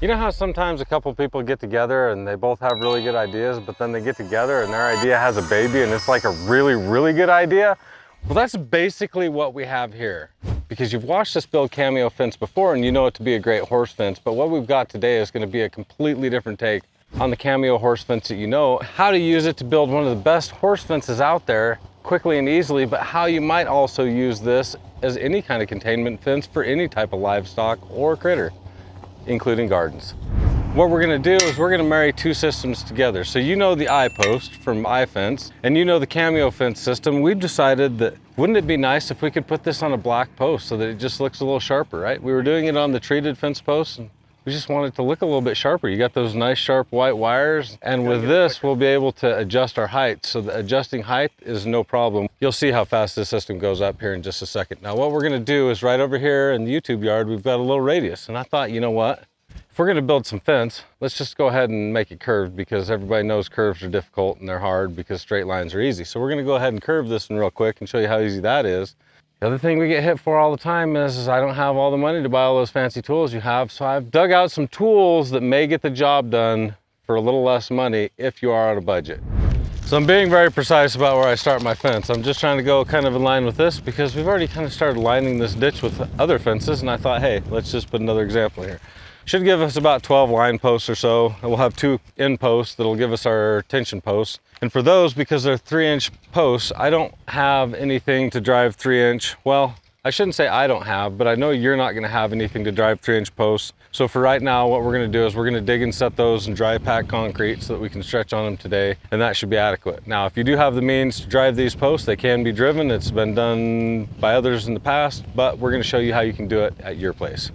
You know how sometimes a couple people get together and they both have really good ideas, but then they get together and their idea has a baby and it's like a really, really good idea? Well, that's basically what we have here. Because you've watched us build Cameo fence before and you know it to be a great horse fence, but what we've got today is going to be a completely different take on the Cameo horse fence that you know, how to use it to build one of the best horse fences out there quickly and easily, but how you might also use this as any kind of containment fence for any type of livestock or critter, including gardens. What we're gonna do is we're gonna marry two systems together. So you know the iPost from iFence, and you know the Cameo fence system. We've decided that wouldn't it be nice if we could put this on a black post so that it just looks a little sharper, right? We were doing it on the treated fence posts, and we just want it to look a little bit sharper. You got those nice sharp white wires, and with this we'll be able to adjust our height. So the adjusting height is no problem. You'll see how fast this system goes up here in just a second. Now what we're gonna do is right over here in the YouTube yard, we've got a little radius, and I thought, you know what? If we're gonna build some fence, let's just go ahead and make it curved, because everybody knows curves are difficult and they're hard because straight lines are easy. So we're gonna go ahead and curve this one real quick and show you how easy that is. The other thing we get hit for all the time is I don't have all the money to buy all those fancy tools you have, so I've dug out some tools that may get the job done for a little less money if you are on a budget. So I'm being very precise about where I start my fence. I'm just trying to go kind of in line with this because we've already kind of started lining this ditch with other fences, and I thought, hey, let's just put another example here. Should give us about 12 line posts or so, and we'll have 2 end posts that'll give us our tension posts. And for those, because they're 3-inch posts, I don't have anything to drive 3-inch. Well, I shouldn't say I don't have, but I know you're not gonna have anything to drive 3-inch posts. So for right now, what we're gonna do is we're gonna dig and set those in dry packed concrete so that we can stretch on them today, and that should be adequate. Now, if you do have the means to drive these posts, they can be driven. It's been done by others in the past, but we're gonna show you how you can do it at your place.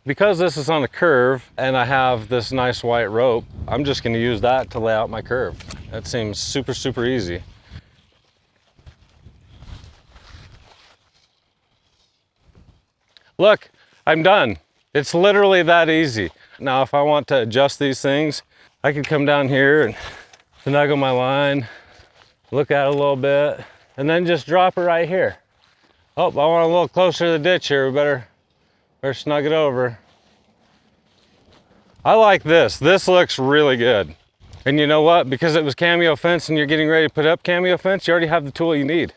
Because this is on a curve and I have this nice white rope, I'm just gonna use that to lay out my curve. That seems super, super easy. Look, I'm done. It's literally that easy. Now, if I want to adjust these things, I could come down here and snuggle my line, look at it a little bit, and then just drop it right here. Oh, I want a little closer to the ditch here. We better snug it over. I like this. This looks really good. And you know what? Because it was Cameo fence and you're getting ready to put up Cameo fence, you already have the tool you need.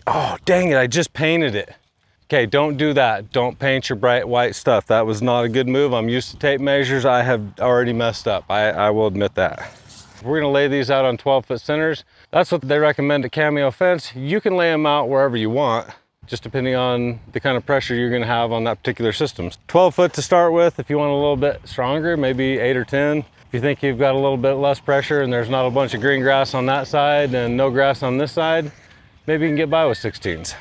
Oh, dang it, I just painted it. Okay, don't do that. Don't paint your bright white stuff. That was not a good move. I'm used to tape measures. I have already messed up. I will admit that. We're gonna lay these out on 12-foot centers. That's what they recommend at Cameo fence. You can lay them out wherever you want, just depending on the kind of pressure you're gonna have on that particular system. 12 foot to start with. If you want a little bit stronger, maybe 8 or 10. If you think you've got a little bit less pressure and there's not a bunch of green grass on that side and no grass on this side, maybe you can get by with 16s.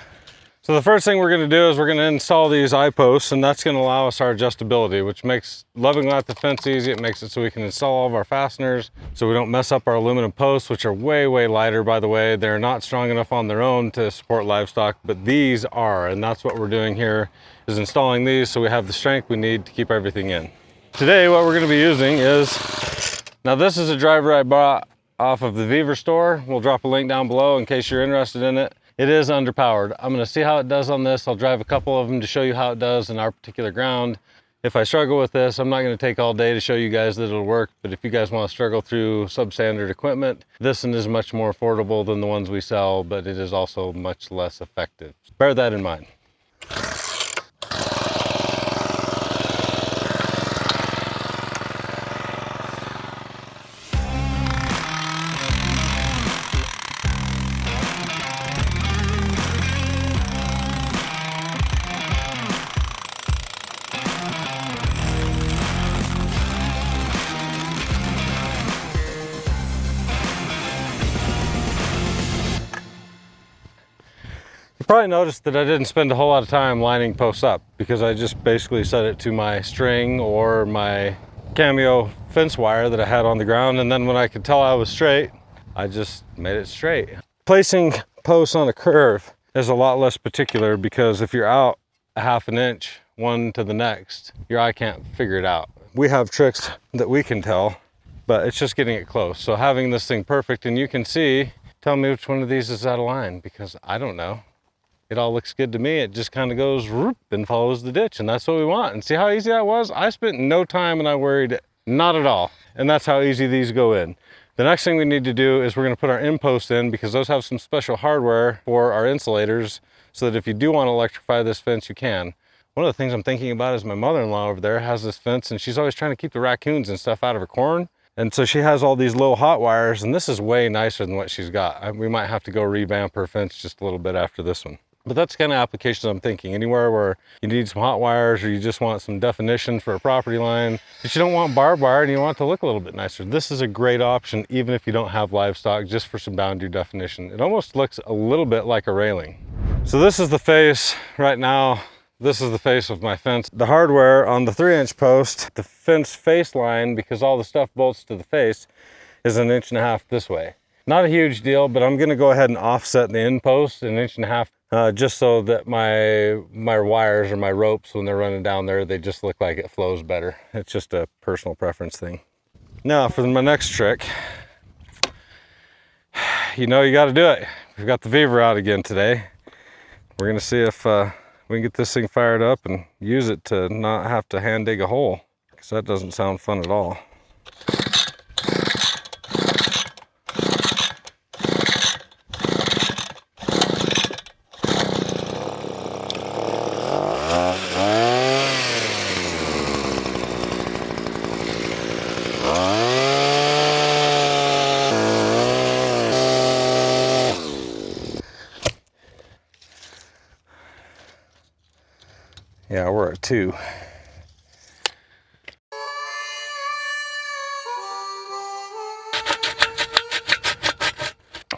So the first thing we're gonna do is we're gonna install these eye-posts, and that's gonna allow us our adjustability, which makes leveling out the fence easy. It makes it so we can install all of our fasteners so we don't mess up our aluminum posts, which are way, way lighter, by the way. They're not strong enough on their own to support livestock, but these are, and that's what we're doing here, is installing these so we have the strength we need to keep everything in. Today, what we're gonna be using is, now this is a driver I bought off of the Beaver store. We'll drop a link down below in case you're interested in it. It is underpowered. I'm gonna see how it does on this. I'll drive a couple of them to show you how it does in our particular ground. If I struggle with this, I'm not gonna take all day to show you guys that it'll work, but if you guys wanna struggle through substandard equipment, this one is much more affordable than the ones we sell, but it is also much less effective. Bear that in mind. Probably noticed that I didn't spend a whole lot of time lining posts up because I just basically set it to my string or my Cameo fence wire that I had on the ground, and then when I could tell I was straight, I just made it straight. Placing posts on a curve is a lot less particular because if you're out a ½ inch one to the next, your eye can't figure it out. We have tricks that we can tell, but it's just getting it close. So having this thing perfect, and you can see, tell me which one of these is out of line because I don't know. it all looks good to me. It just kind of goes whoop and follows the ditch, and that's what we want. And see how easy that was? I spent no time and I worried not at all. And that's how easy these go in. The next thing we need to do is we're going to put our end posts in, because those have some special hardware for our insulators, so that if you do want to electrify this fence, you can. One of the things I'm thinking about is my mother-in-law over there has this fence, and she's always trying to keep the raccoons and stuff out of her corn. And so she has all these low hot wires, and this is way nicer than what she's got. We might have to go revamp her fence just a little bit after this one. But that's the kind of applications I'm thinking. Anywhere where you need some hot wires, or you just want some definition for a property line, but you don't want barbed wire and you want it to look a little bit nicer. This is a great option, even if you don't have livestock, just for some boundary definition. It almost looks a little bit like a railing. So this is the face right now. This is the face of my fence. The hardware on the 3-inch post, the fence face line, because all the stuff bolts to the face, is 1.5 inches this way. Not a huge deal, but I'm gonna go ahead and offset the end post 1.5 inches, just so that my wires or my ropes, when they're running down there, they just look like it flows better. It's just a personal preference thing. Now for my next trick, you know you gotta do it. We've got the Beaver out again today. We're gonna see if we can get this thing fired up and use it to not have to hand dig a hole, because that doesn't sound fun at all. Yeah, we're at 2.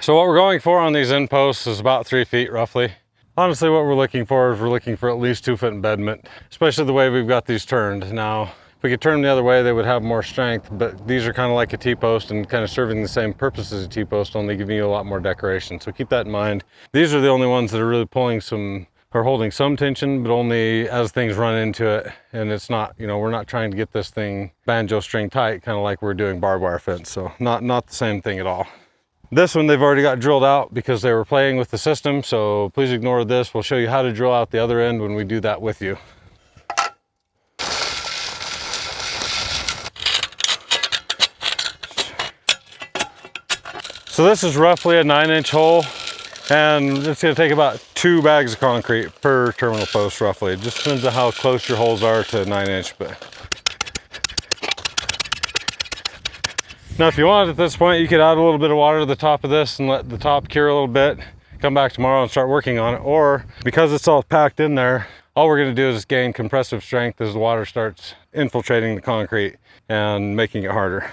So what we're going for on these end posts is about 3 feet roughly. Honestly, what we're looking for is we're looking for at least 2 foot embedment, especially the way we've got these turned. Now, if we could turn them the other way, they would have more strength, but these are kind of like a T-post and kind of serving the same purpose as a T-post, only giving you a lot more decoration. So keep that in mind. These are the only ones that are really pulling some, or holding some tension, but only as things run into it. And it's not, you know, we're not trying to get this thing banjo string tight, kind of like we're doing barbed wire fence. So not the same thing at all. This one they've already got drilled out because they were playing with the system. So please ignore this. We'll show you how to drill out the other end when we do that with you. So this is roughly a 9-inch hole, and it's going to take about 2 bags of concrete per terminal post roughly. It just depends on how close your holes are to a 9-inch. But now if you want, at this point, you could add a little bit of water to the top of this and let the top cure a little bit, come back tomorrow and start working on it. Or because it's all packed in there, all we're going to do is gain compressive strength as the water starts infiltrating the concrete and making it harder.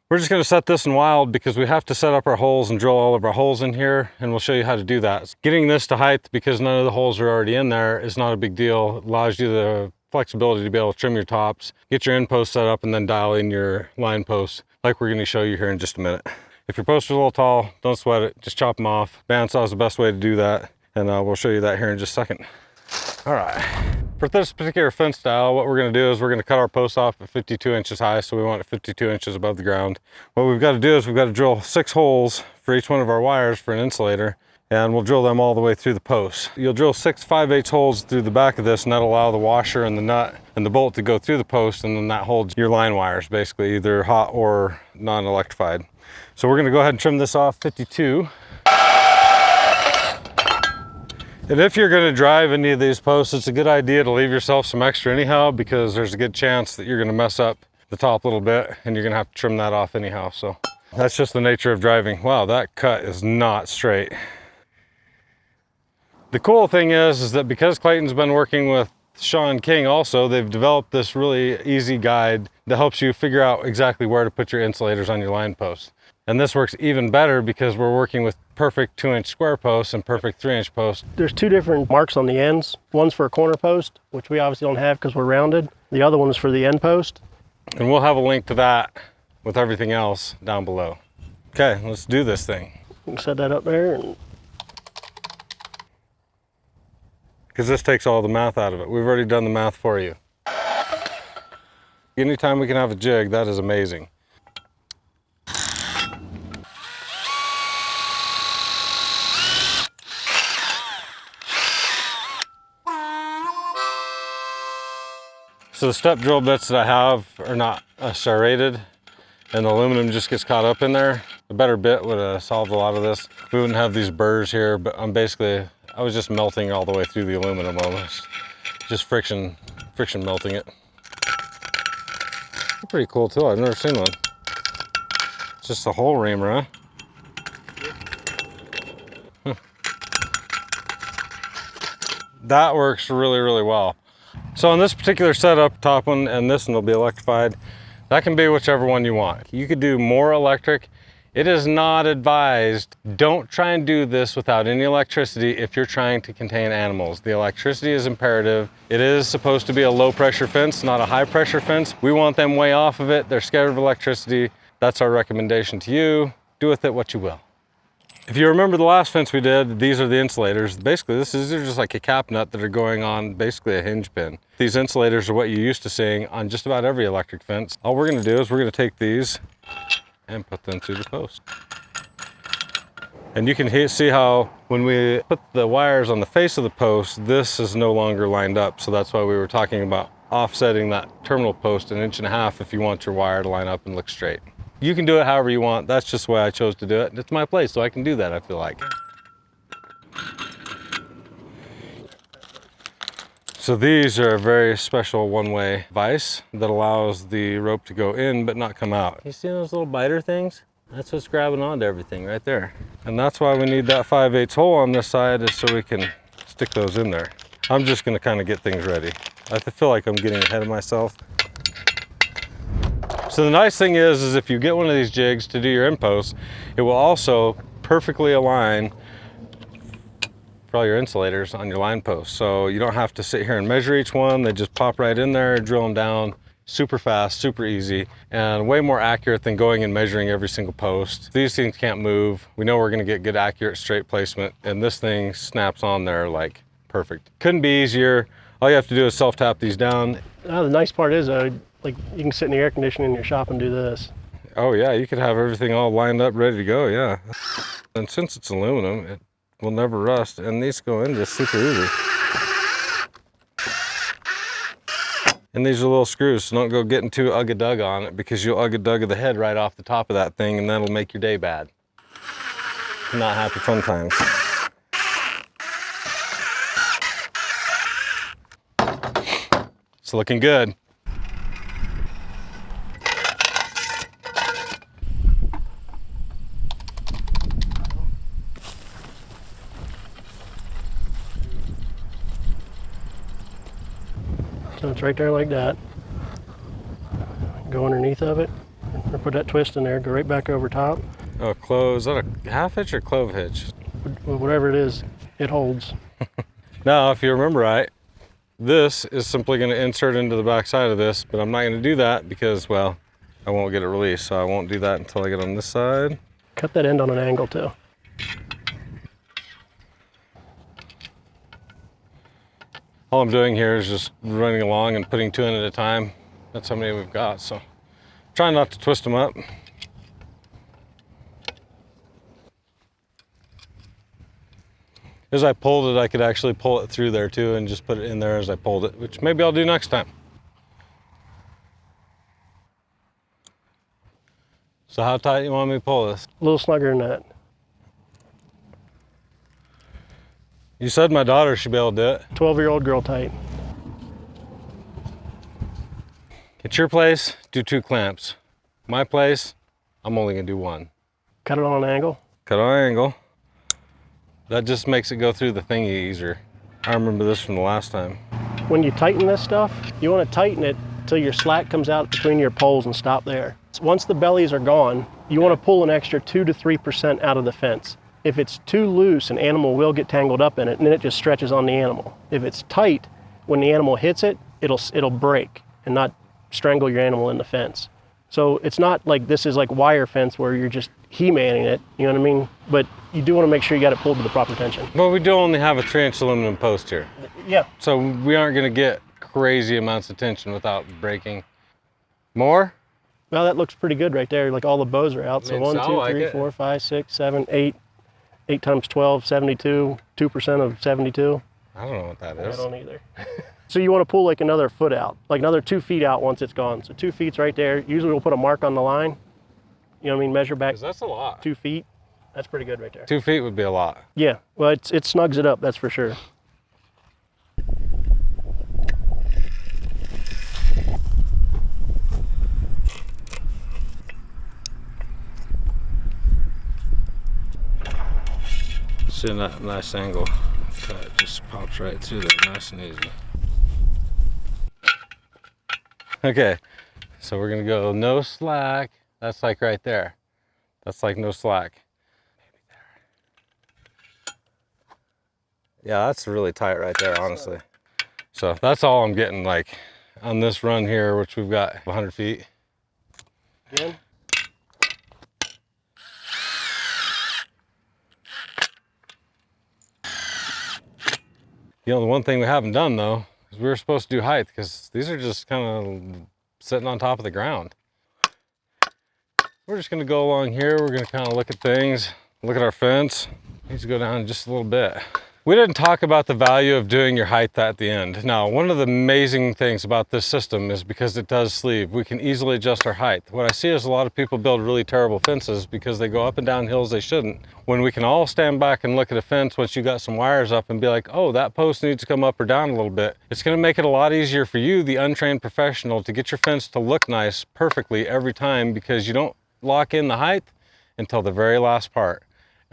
We're just going to set this in wild because we have to set up our holes and drill all of our holes in here, and we'll show you how to do that. Getting this to height, because none of the holes are already in there, is not a big deal. It allows you the flexibility to be able to trim your tops, get your end post set up, and then dial in your line posts like we're going to show you here in just a minute. If your posts are a little tall, don't sweat it, just chop them off. Bandsaw is the best way to do that, and we'll show you that here in just a second. All right, for this particular fence style, what we're going to do is we're going to cut our posts off at 52 inches high, so we want it 52 inches above the ground. What we've got to do is we've got to drill 6 holes for each one of our wires for an insulator, and we'll drill them all the way through the posts. You'll drill 6 5/8 holes through the back of this, and that'll allow the washer and the nut and the bolt to go through the post, and then that holds your line wires, basically either hot or non-electrified. So we're going to go ahead and trim this off 52. And if you're going to drive any of these posts, it's a good idea to leave yourself some extra anyhow, because there's a good chance that you're going to mess up the top a little bit and you're going to have to trim that off anyhow. So that's just the nature of driving. Wow, that cut is not straight. The cool thing is that because Clayton's been working with Sean King also, they've developed this really easy guide that helps you figure out exactly where to put your insulators on your line posts. And this works even better because we're working with perfect 2-inch square posts and perfect 3-inch posts. There's 2 different marks on the ends. One's for a corner post, which we obviously don't have because we're rounded. The other one is for the end post. And we'll have a link to that with everything else down below. Okay, let's do this thing. You can set that up there. Because this takes all the math out of it. We've already done the math for you. Anytime we can have a jig, that is amazing. So the step drill bits that I have are not serrated, and the aluminum just gets caught up in there. A better bit would have solved a lot of this. We wouldn't have these burrs here, but I was just melting all the way through the aluminum almost. Just friction melting it. Pretty cool tool, I've never seen one. It's just a hole reamer, huh? That works really, really well. So on this particular setup, top one and this one will be electrified. That can be whichever one you want. You could do more electric. It is not advised. Don't try and do this without any electricity if you're trying to contain animals. The electricity is imperative. It is supposed to be a low pressure fence, not a high pressure fence. We want them way off of it. They're scared of electricity. That's our recommendation to you. Do with it what you will. If you remember the last fence we did, these are the insulators. Basically, these are just like a cap nut that are going on basically a hinge pin. These insulators are what you're used to seeing on just about every electric fence. All we're gonna do is we're gonna take these and put them through the post. And you can see how when we put the wires on the face of the post, this is no longer lined up. So that's why we were talking about offsetting that terminal post 1.5 inches if you want your wire to line up and look straight. You can do it however you want. That's just the way I chose to do it. It's my place, so I can do that, I feel like. So these are a very special one-way vise that allows the rope to go in but not come out. You see those little biter things? That's what's grabbing onto everything right there. And that's why we need that 5/8 hole on this side, is so we can stick those in there. I'm just gonna kind of get things ready. I feel like I'm getting ahead of myself. So the nice thing is if you get one of these jigs to do your end posts, it will also perfectly align for all your insulators on your line posts. So you don't have to sit here and measure each one. They just pop right in there, drill them down, super fast, super easy, and way more accurate than going and measuring every single post. These things can't move. We know we're gonna get good, accurate, straight placement, and this thing snaps on there like perfect. Couldn't be easier. All you have to do is self-tap these down. The nice part is, like, you can sit in the air conditioning in your shop and do this. Oh yeah, you could have everything all lined up, ready to go, yeah. And since it's aluminum, it will never rust, and these go in just super easy. And these are little screws, so don't go getting too ugga-dug on it, because you'll ugga-dug the head right off the top of that thing, and that'll make your day bad. Not happy fun times. It's looking good. So it's right there like that. Go underneath of it, or put that twist in there, go right back over top. Oh, clove, is that a half hitch or clove hitch? Whatever it is, it holds. Now, if you remember right, this is simply going to insert into the back side of this, but I'm not going to do that because, well, I won't get it released, so I won't do that until I get on this side. Cut that end on an angle too. All I'm doing here is just running along and putting 2 in at a time. That's how many we've got, so trying not to twist them up. As I pulled it, I could actually pull it through there too and just put it in there as I pulled it, which maybe I'll do next time. So how tight you want me to pull this? A little snugger than that. You said my daughter should be able to do it. 12-year-old girl tight. At your place, do 2 clamps. My place, I'm only gonna do 1. Cut it on an angle. Cut on an angle. That just makes it go through the thingy easier. I remember this from the last time. When you tighten this stuff, you want to tighten it till your slack comes out between your poles and stop there. Once the bellies are gone, you want to pull an extra 2 to 3% out of the fence. If it's too loose, an animal will get tangled up in it, and then it just stretches on the animal. If it's tight, when the animal hits it, it'll break and not strangle your animal in the fence. So it's not like this is like wire fence where you're just He-manning it, you know what I mean? But you do want to make sure you got it pulled to the proper tension. Well, we do only have a 3-inch aluminum post here. Yeah. So we aren't gonna get crazy amounts of tension without breaking. More? Well, that looks pretty good right there. Like all the bows are out. So I mean, 1, sound 2, like 3, it. 4, 5, 6, 7, 8. 8 times 12, 72. 2% of 72. I don't know what that is. I don't either. So you want to pull like another foot out, like another 2 feet out once it's gone. So 2 feet's right there. Usually we'll put a mark on the line. You know what I mean? Measure back. 'Cause that's a lot. 2 feet. That's pretty good right there. 2 feet would be a lot. Yeah, well, it snugs it up, that's for sure. See that nice angle. That just pops right through there, nice and easy. Okay, so we're gonna go no slack. That's like right there. That's like no slack. Yeah, that's really tight right there, honestly. So that's all I'm getting like on this run here, which we've got 100 feet. Again? You know, the one thing we haven't done though, is we were supposed to do height because these are just kind of sitting on top of the ground. We're just gonna go along here. We're gonna kind of look at things, look at our fence. Needs to go down just a little bit. We didn't talk about the value of doing your height at the end. Now, one of the amazing things about this system is because it does sleeve, we can easily adjust our height. What I see is a lot of people build really terrible fences because they go up and down hills they shouldn't. When we can all stand back and look at a fence once you got some wires up and be like, oh, that post needs to come up or down a little bit. It's gonna make it a lot easier for you, the untrained professional, to get your fence to look nice perfectly every time because you don't lock in the height until the very last part.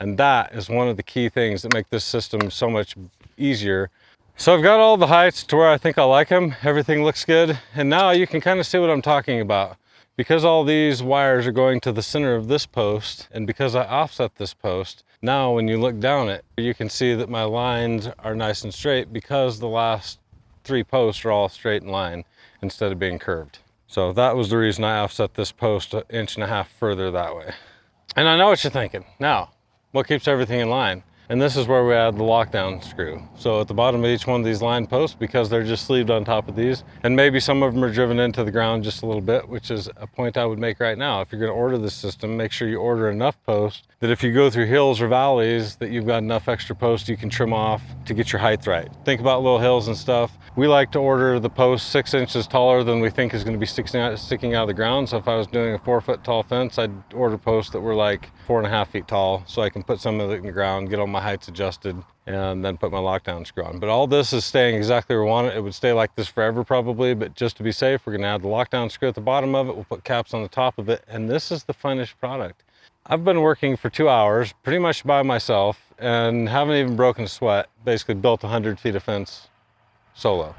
And that is one of the key things that make this system so much easier. So I've got all the heights to where I think I like them. Everything looks good. And now you can kind of see what I'm talking about. Because all these wires are going to the center of this post, and because I offset this post, now when you look down it, you can see that my lines are nice and straight because the last 3 posts are all straight in line instead of being curved. So that was the reason I offset this post 1.5 inches further that way. And I know what you're thinking. Now, what keeps everything in line? And this is where we add the lockdown screw. So at the bottom of each one of these line posts, because they're just sleeved on top of these, and maybe some of them are driven into the ground just a little bit, which is a point I would make right now. If you're gonna order this system, make sure you order enough posts that if you go through hills or valleys, that you've got enough extra posts you can trim off to get your height right. Think about little hills and stuff. We like to order the post 6 inches taller than we think is gonna be sticking out of the ground. So if I was doing a 4 foot tall fence, I'd order posts that were like 4.5 feet tall so I can put some of it in the ground, get all my heights adjusted, and then put my lockdown screw on. But all this is staying exactly where we want it. It would stay like this forever probably, but just to be safe, we're gonna add the lockdown screw at the bottom of it. We'll put caps on the top of it, and this is the finished product. I've been working for 2 hours, pretty much by myself, and haven't even broken a sweat. Basically built 100 feet of fence solo.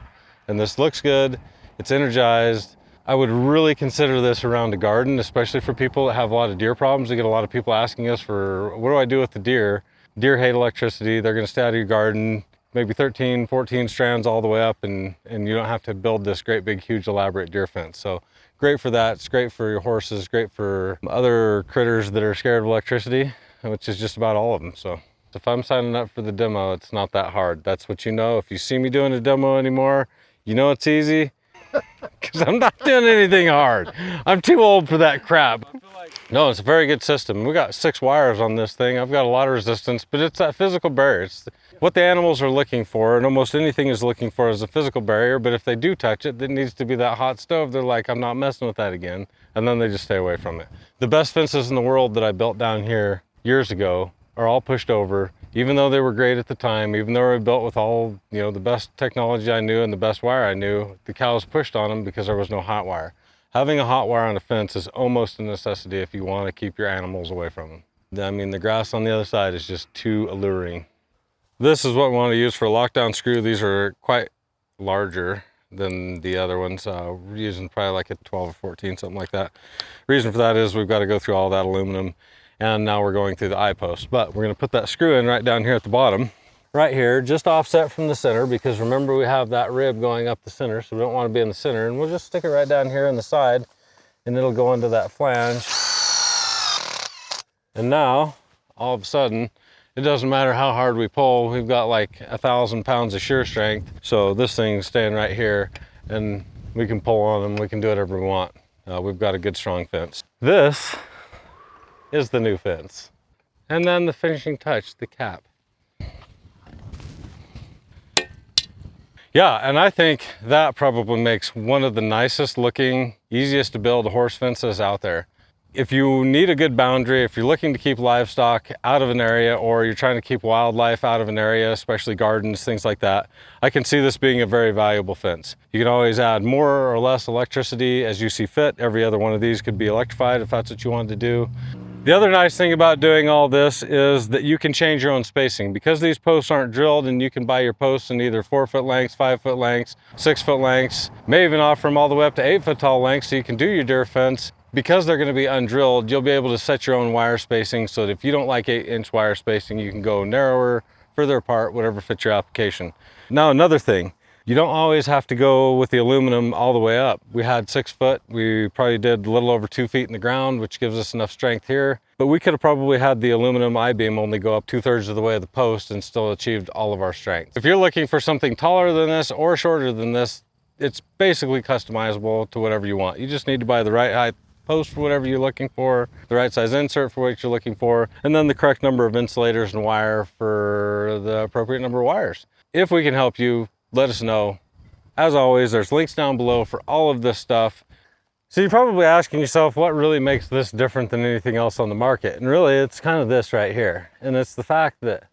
And this looks good, it's energized. I would really consider this around a garden, especially for people that have a lot of deer problems. We get a lot of people asking us for, what do I do with the deer? Deer hate electricity, they're gonna stay out of your garden, maybe 13, 14 strands all the way up, and you don't have to build this great big huge elaborate deer fence. So great for that, it's great for your horses, great for other critters that are scared of electricity, which is just about all of them. So if I'm signing up for the demo, it's not that hard. That's what you know. If you see me doing a demo anymore, you know it's easy, because I'm not doing anything hard. I'm too old for that crap. No, it's a very good system. We got 6 wires on this thing. I've got a lot of resistance, but it's that physical barrier. It's what the animals are looking for, and almost anything is looking for is a physical barrier, but if they do touch it, it needs to be that hot stove. They're like, I'm not messing with that again, and then they just stay away from it. The best fences in the world that I built down here years ago are all pushed over, even though they were great at the time, even though they were built with all, you know, the best technology I knew and the best wire I knew, the cows pushed on them because there was no hot wire. Having a hot wire on a fence is almost a necessity if you want to keep your animals away from them. I mean, the grass on the other side is just too alluring. This is what we want to use for a lockdown screw. These are quite larger than the other ones. We're using probably like a 12 or 14, something like that. Reason for that is we've got to go through all that aluminum, and now we're going through the eye post. But we're going to put that screw in right down here at the bottom, right here, just offset from the center, because remember we have that rib going up the center, so we don't want to be in the center. And we'll just stick it right down here in the side, and it'll go into that flange. And now, all of a sudden, it doesn't matter how hard we pull, we've got like 1,000 pounds of shear strength. So this thing's staying right here, and we can pull on them, we can do whatever we want. We've got a good strong fence. This is the new fence. And then the finishing touch, the cap. Yeah, and I think that probably makes one of the nicest looking, easiest to build horse fences out there. If you need a good boundary, if you're looking to keep livestock out of an area, or you're trying to keep wildlife out of an area, especially gardens, things like that, I can see this being a very valuable fence. You can always add more or less electricity as you see fit. Every other one of these could be electrified if that's what you wanted to do. The other nice thing about doing all this is that you can change your own spacing. Because these posts aren't drilled, and you can buy your posts in either 4-foot lengths, 5-foot lengths, 6-foot lengths, may even offer them all the way up to 8-foot tall lengths so you can do your deer fence. Because they're going to be undrilled, you'll be able to set your own wire spacing so that if you don't like 8-inch wire spacing, you can go narrower, further apart, whatever fits your application. Now, another thing, you don't always have to go with the aluminum all the way up. We had 6 foot, we probably did a little over 2 feet in the ground, which gives us enough strength here. But we could have probably had the aluminum I-beam only go up 2/3 of the way of the post and still achieved all of our strength. If you're looking for something taller than this or shorter than this, it's basically customizable to whatever you want. You just need to buy the right height post for whatever you're looking for, the right size insert for what you're looking for, and then the correct number of insulators and wire for the appropriate number of wires. If we can help you, let us know. As always, there's links down below for all of this stuff. So you're probably asking yourself, what really makes this different than anything else on the market? And really, it's kind of this right here. And it's the fact that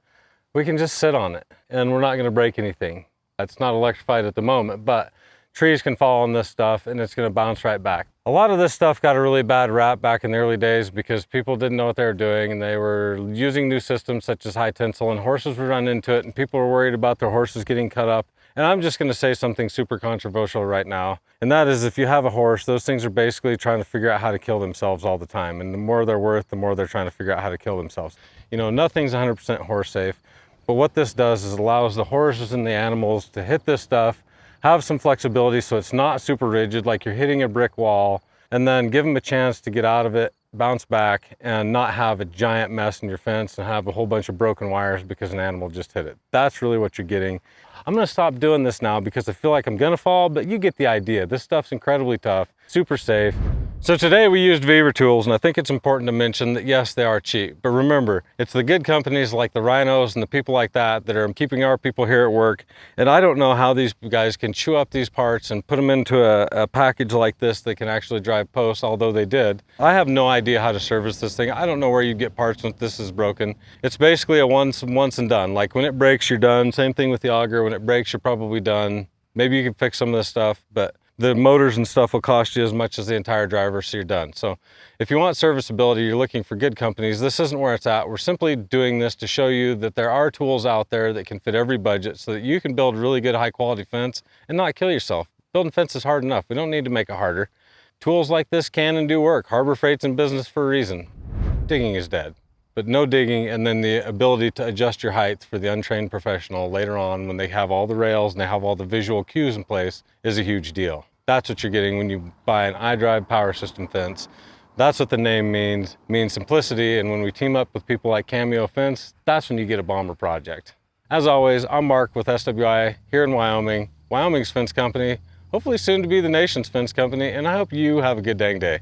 we can just sit on it and we're not going to break anything. It's not electrified at the moment, but trees can fall on this stuff and it's going to bounce right back. A lot of this stuff got a really bad rap back in the early days because people didn't know what they were doing, and they were using new systems such as high tensile, and horses would run into it, and people were worried about their horses getting cut up. And I'm just going to say something super controversial right now, and that is, if you have a horse, those things are basically trying to figure out how to kill themselves all the time, and the more they're worth, the more they're trying to figure out how to kill themselves. You know, nothing's 100% horse safe, but what this does is allows the horses and the animals to hit this stuff, have some flexibility so it's not super rigid like you're hitting a brick wall, and then give them a chance to get out of it, bounce back, and not have a giant mess in your fence and have a whole bunch of broken wires because an animal just hit it. That's really what you're getting. I'm gonna stop doing this now because I feel like I'm gonna fall, but you get the idea. This stuff's incredibly tough, super safe. So today we used Beaver tools, and I think it's important to mention that yes, they are cheap, but remember, it's the good companies like the Rhinos and the people like that that are keeping our people here at work. And I don't know how these guys can chew up these parts and put them into a package like this that can actually drive posts, although they did. I have no idea how to service this thing. I don't know where you get parts when this is broken. It's basically a once and done. Like when it breaks, you're done. Same thing with the auger. When it breaks, you're probably done. Maybe you can fix some of this stuff, but the motors and stuff will cost you as much as the entire driver, so you're done. So if you want serviceability, you're looking for good companies, this isn't where it's at. We're simply doing this to show you that there are tools out there that can fit every budget so that you can build really good, high quality fence and not kill yourself. Building fence is hard enough. We don't need to make it harder. Tools like this can and do work. Harbor Freight's in business for a reason. Digging is dead. But no digging, and then the ability to adjust your height for the untrained professional later on when they have all the rails and they have all the visual cues in place is a huge deal. That's what you're getting when you buy an iDrive power system fence. That's what the name means simplicity, and when we team up with people like Cameo Fence, that's when you get a bomber project. As always, I'm Mark with SWI here in Wyoming, Wyoming's fence company, hopefully soon to be the nation's fence company, and I hope you have a good dang day.